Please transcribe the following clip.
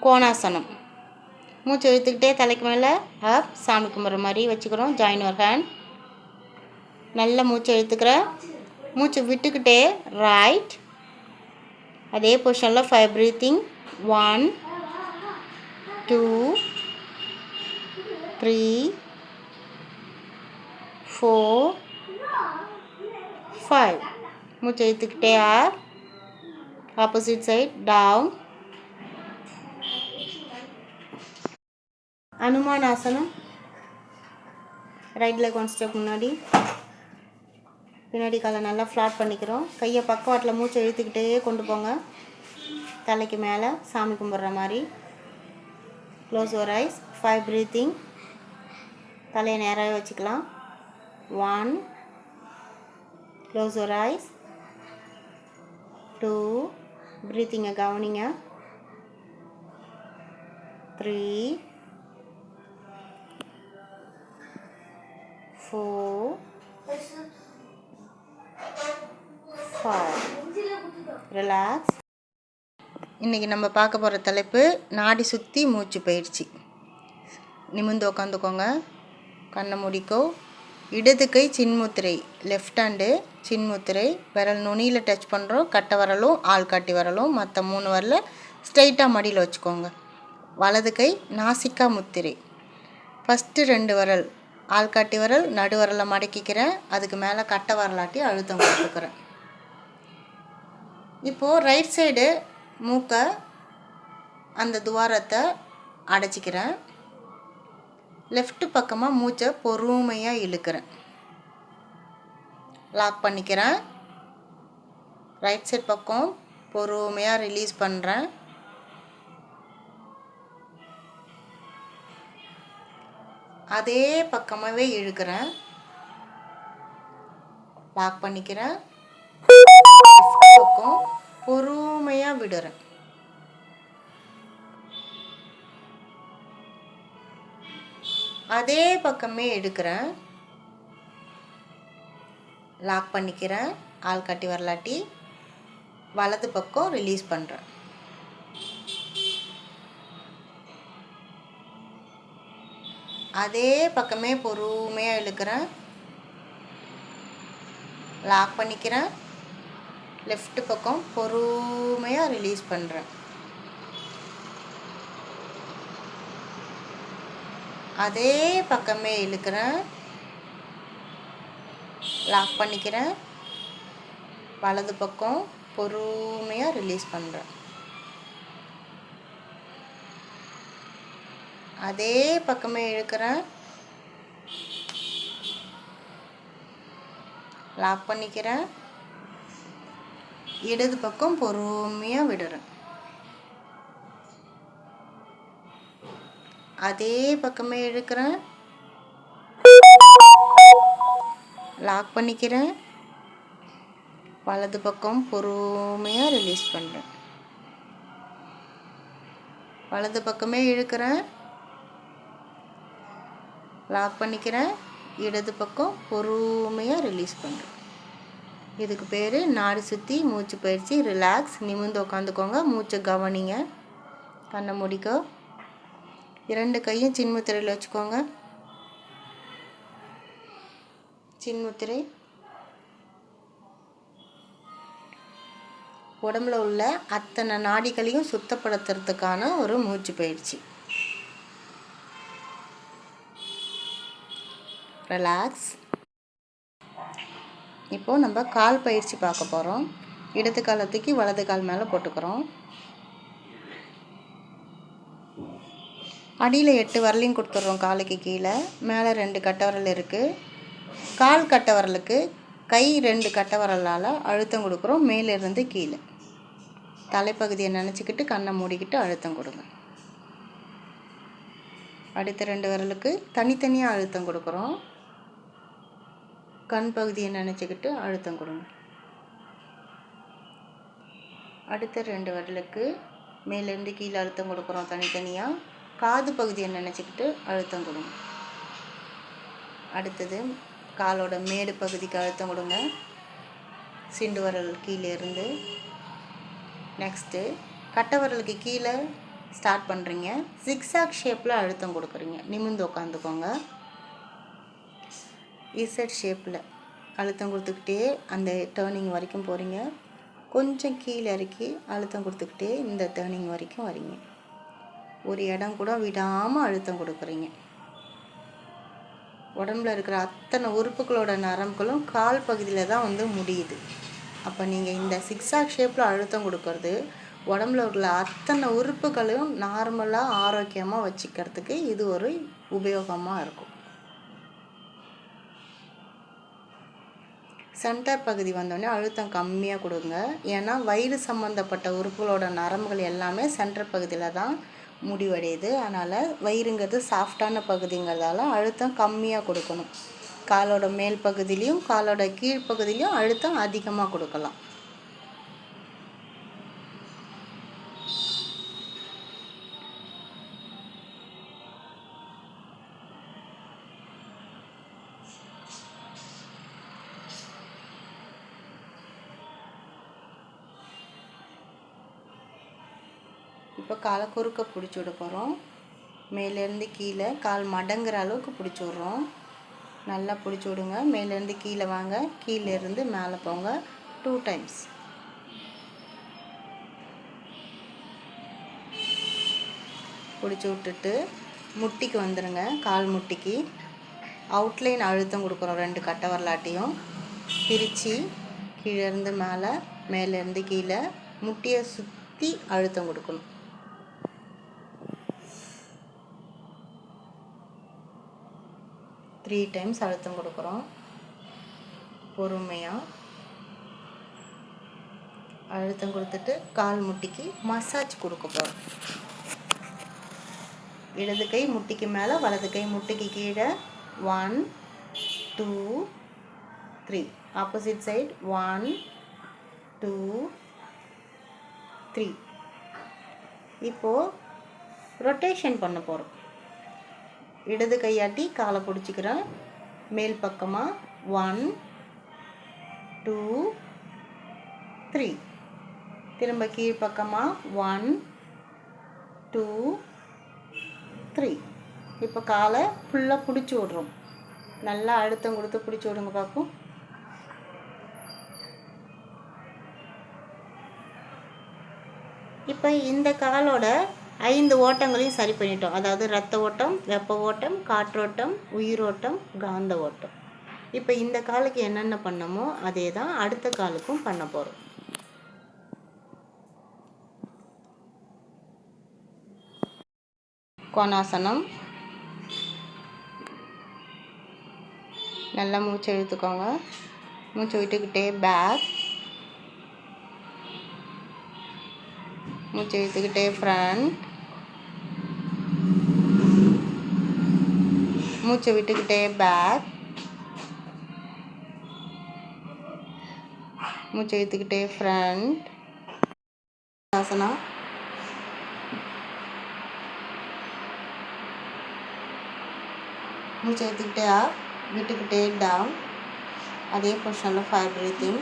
கோணாசனம். மூச்சு இழுத்துக்கிட்டே தலைக்கு மேலே அப் சாமி கும்பிட்ற மாதிரி வச்சுக்கிறோம். Join your hand. நல்ல மூச்சு இழுத்துக்கிற. மூச்சு விட்டுக்கிட்டே ரைட். அதே பொசிஷனில் 5 ப்ரீத்திங். 1 2 3 4 5. மூச்சு இழுத்துக்கிட்டே அப். Opposite side down. அனுமானாசனம். ரைட் லெக் 1 ஸ்டெப் முன்னாடி, பின்னாடி காலை நல்லா ஃப்ளாட் பண்ணிக்கிறோம். கையை பக்கவாட்டில் மூச்சை இழுத்துக்கிட்டே கொண்டு போங்க. தலைக்கு மேலே சாமி கும்பிட்ற மாதிரி. Close your eyes. 5 ப்ரீத்திங். தலையை நேராகவே வச்சுக்கலாம். 1 க்ளோஸ் யுவர் ஐஸ். 2 ப்ரீத்திங்கை கவனிங்க. 3 4 5. ரிலாக்ஸ். இன்றைக்கி நம்ம பார்க்க போகிற தலைப்பு நாடி சுற்றி மூச்சு பயிற்சி. நிமிர்ந்து உக்காந்துக்கோங்க. கண்ணை மூடிக்கோ. இடது கை சின்முத்திரை, லெஃப்ட் ஹேண்டு சின்முத்திரை. விரல் நுனியில் டச் பண்ணுறோம். கட்டை விரலும் ஆள்காட்டி விரலும் மற்ற 3 விரலை ஸ்ட்ரைட்டாக மடியில் வச்சுக்கோங்க. வலது கை நாசிக்கா முத்திரை. ஃபஸ்ட்டு 2 விரல் ஆள்காட்டி விரல் நடு விரலை மடக்கிக்கிறேன். அதுக்கு மேலே கட்டை விரலாட்டி அழுத்தம் கொடுத்துக்கிறேன். இப்போது ரைட் சைடு மூக்கை அந்த துவாரத்தை அடைச்சிக்கிறேன். லெஃப்ட் பக்கமாக மூச்சை பொறுமையாக இழுக்கிறேன். லாக் பண்ணிக்கிறேன். ரைட் சைட் பக்கம் பொறுமையாக ரிலீஸ் பண்ணுறேன். அதே பக்கமாகவே இழுக்கிறேன். லாக் பண்ணிக்கிறேன். பக்கம் பொறுமையாக விடுறேன். அதே பக்கமே எடுக்கிறேன். லாக் பண்ணிக்கிறேன். ஆள்காட்டி வரலாட்டி வலது பக்கம் ரிலீஸ் பண்ணுறேன். அதே பக்கமே பொறுமையாக இழுக்கிறேன். லாக் பண்ணிக்கிறேன். லெஃப்ட் பக்கம் பொறுமையாக ரிலீஸ் பண்ணுறேன். அதே பக்கமே இழுக்கிறேன். லாக் பண்ணிக்கிறேன். வலது பக்கம் பொறுமையாக ரிலீஸ் பண்ணுறேன். அதே பக்கமே இழுக்கிறேன். லாக் பண்ணிக்கிறேன். இடது பக்கம் பொறுமையாக விடுறேன். அதே பக்கமே இழுக்கிறேன். லாக் பண்ணிக்கிறேன். வலது பக்கம் பொறுமையாக ரிலீஸ் பண்ணுறேன். வலது பக்கமே இழுக்கிறேன். லாக் பண்ணிக்கிறேன். இடது பக்கம் பொறுமையாக ரிலீஸ் பண்ணுறேன். இதுக்கு பேர் நாடி சுற்றி மூச்சு பயிற்சி. ரிலாக்ஸ். நிமிர்ந்து உட்காந்துக்கோங்க. மூச்சை கவனிங்க. கண்ணை மூடிக்கோ. 2 கையும் சின்முத்திரையில் வச்சுக்கோங்க. சின்முத்திரை. உடம்புல உள்ள அத்தனை நாடிகளையும் சுத்தப்படுத்துறதுக்கான ஒரு மூச்சு பயிற்சி. ரிலாக்ஸ். இப்போது நம்ம கால் பயிற்சி பார்க்க போகிறோம். இடது காலை தூக்கி வலது கால் மேலே போட்டுக்கிறோம். அடியில் 8 விரலையும் கொடுத்துட்றோம். காலுக்கு கீழே மேலே 2 கட்டை விரல் இருக்குது. கால் கட்டை விரலுக்கு கை 2 கட்டை விரலால் அழுத்தம் கொடுக்குறோம். மேலேருந்து கீழே தலைப்பகுதியை நினச்சிக்கிட்டு கண்ணை மூடிக்கிட்டு அழுத்தம் கொடுங்க. அடுத்த 2 விரலுக்கு தனித்தனியாக அழுத்தம் கொடுக்குறோம். கண் பகுதியை நினச்சிக்கிட்டு அழுத்தம் கொடுங்க. அடுத்த 2 விரலுக்கு மேலேருந்து கீழே அழுத்தம் கொடுக்குறோம் தனித்தனியாக. காது பகுதியை நினச்சிக்கிட்டு அழுத்தம் கொடுங்க. அடுத்தது காலோட மேடு பகுதிக்கு அழுத்தம் கொடுங்க. சிண்டு விரல் கீழே இருந்து. நெக்ஸ்ட்டு கட்டை விரலுக்கு கீழே ஸ்டார்ட் பண்ணுறீங்க. ஜிக்ஸாக் ஷேப்பில் அழுத்தம் கொடுக்குறீங்க. நிமிர்ந்து உட்காந்துக்கோங்க. இசட் ஷேப்பில் அழுத்தம் கொடுத்துக்கிட்டே அந்த டேர்னிங் வரைக்கும் போகிறீங்க. கொஞ்சம் கீழே இறக்கி அழுத்தம் கொடுத்துக்கிட்டே இந்த டேர்னிங் வரைக்கும் வரீங்க. ஒரு இடம் கூட விடாமல் அழுத்தம் கொடுக்குறீங்க. உடம்புல இருக்கிற அத்தனை உறுப்புகளோட நரம்புகளும் கால் பகுதியில் தான் முடியுது. அப்போ நீங்கள் இந்த சிக்ஸாக் ஷேப்பில் அழுத்தம் கொடுக்கறது உடம்புல உள்ள அத்தனை உறுப்புகளையும் நார்மலாக ஆரோக்கியமாக வச்சுக்கிறதுக்கு இது ஒரு உபயோகமாக இருக்கும். சென்டர் பகுதி வந்தோடனே அழுத்தம் கம்மியாக கொடுங்க. ஏன்னா வயிறு சம்மந்தப்பட்ட உறுப்புகளோட நரம்புகள் எல்லாமே சென்டர் பகுதியில் தான் முடிவடையுது. அதனால் வயிறுங்கிறது சாஃப்டான பகுதிங்கிறதால அழுத்தம் கம்மியாக கொடுக்கணும். காலோட மேல் பகுதியிலையும் காலோட கீழ்ப்பகுதியிலையும் அழுத்தம் அதிகமாக கொடுக்கலாம். இப்போ காலை குறுக்க பிடிச்சி விட போகிறோம். மேலேருந்து கீழே கால் மடங்குற அளவுக்கு பிடிச்சி விட்றோம். நல்லா பிடிச்சி விடுங்க. மேலேருந்து கீழே வாங்க, கீழேருந்து மேலே போங்க. 2 டைம்ஸ். பிடிச்சி விட்டுட்டு முட்டிக்கு வந்துடுங்க. கால் முட்டிக்கு அவுட்லைன் அழுத்தம் கொடுக்குறோம். 2 கட்டை வரலாட்டியும் பிரித்து கீழேருந்து மேலே, மேலேருந்து கீழே முட்டியை சுற்றி அழுத்தம் கொடுக்கணும். 3 டைம்ஸ் அழுத்தம் கொடுக்குறோம். பொறுமையாக அழுத்தம் கொடுத்துட்டு கால் முட்டிக்கு மசாஜ் கொடுக்க போகிறோம். இடது கை முட்டிக்கு மேலே, வலது கை முட்டிக்கு கீழே. 1 2 3. Opposite side 1 2 3. இப்போது ரொட்டேஷன் பண்ண போகிறோம். இடது கையாட்டி காலை பிடிச்சிக்கிறேன். மேல் பக்கமாக 1 2 3. திரும்ப கீழ்ப்பக்கமாக 1 2 3. இப்போ காலை ஃபுல்லாக பிடிச்சி விட்றோம். நல்லா அழுத்தம் கொடுத்து பிடிச்சி விடுங்க பார்ப்போம். இப்போ இந்த காலோட 5 ஓட்டங்களையும் சரி பண்ணிட்டோம். அதாவது ரத்த ஓட்டம், வெப்ப ஓட்டம், காற்றோட்டம், உயிரோட்டம், காந்த ஓட்டம். இப்போ இந்த காலுக்கு என்னென்ன பண்ணமோ அதே தான் அடுத்த காலுக்கும் பண்ண போகிறோம். கோணாசனம். நல்லா மூச்சை இழுத்துக்கோங்க. மூச்சை விட்டுக்கிட்டே பேக். மூச்சை இழுத்துக்கிட்டே ஃப்ரண்ட். மூச்சை விட்டுக்கிட்டே பேக். மூச்சை இழுத்துக்கிட்டே ஃப்ரண்ட். ஆசனா. மூச்சை இழுத்துக்கிட்டே அப், விட்டுக்கிட்டே டவுன். அதே பொசிஷனில் 5 பிரீத்திங்.